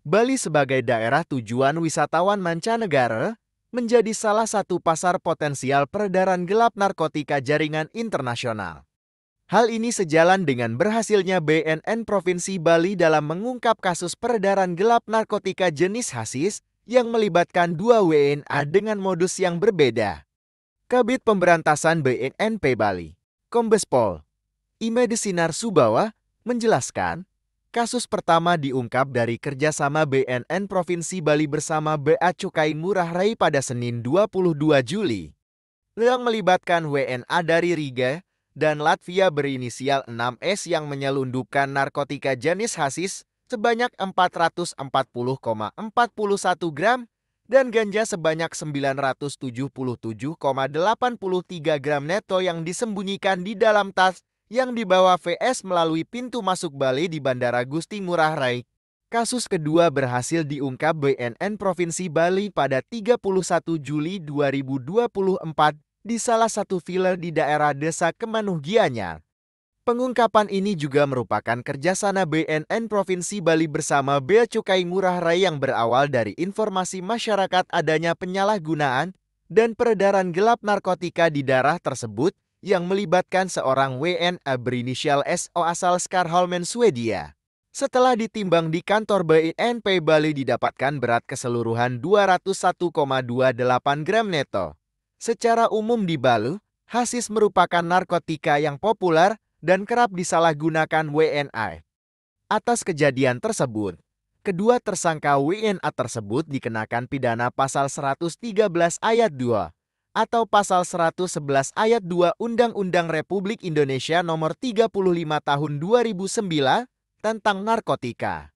Bali sebagai daerah tujuan wisatawan mancanegara menjadi salah satu pasar potensial peredaran gelap narkotika jaringan internasional. Hal ini sejalan dengan berhasilnya BNN Provinsi Bali dalam mengungkap kasus peredaran gelap narkotika jenis hasis yang melibatkan 2 WNA dengan modus yang berbeda. Kabid Pemberantasan BNNP Bali, Kombes Pol Imede Sinar Subawa, menjelaskan, kasus pertama diungkap dari kerjasama BNN Provinsi Bali bersama Bea Cukai Murah Rai pada Senin 22 Juli. Yang melibatkan WNA dari Riga dan Latvia berinisial 6S yang menyelundupkan narkotika jenis hasis sebanyak 440,41 gram dan ganja sebanyak 977,83 gram neto yang disembunyikan di dalam tas yang dibawa VS melalui pintu masuk Bali di Bandara Gusti Ngurah Rai. Kasus kedua berhasil diungkap BNN Provinsi Bali pada 31 Juli 2024 di salah satu villa di daerah Desa Kemanuh Gianyar. Pengungkapan ini juga merupakan kerjasama BNN Provinsi Bali bersama Bea Cukai Ngurah Rai yang berawal dari informasi masyarakat adanya penyalahgunaan dan peredaran gelap narkotika di daerah tersebut yang melibatkan seorang WNA berinisial SO asal Skarholmen, Swedia. Setelah ditimbang di kantor BNP Bali didapatkan berat keseluruhan 201,28 gram neto. Secara umum di Bali, hasis merupakan narkotika yang populer dan kerap disalahgunakan WNA. Atas kejadian tersebut, kedua tersangka WNA tersebut dikenakan pidana pasal 113 ayat 2 atau pasal 111 ayat 2 Undang-Undang Republik Indonesia Nomor 35 Tahun 2009 tentang narkotika.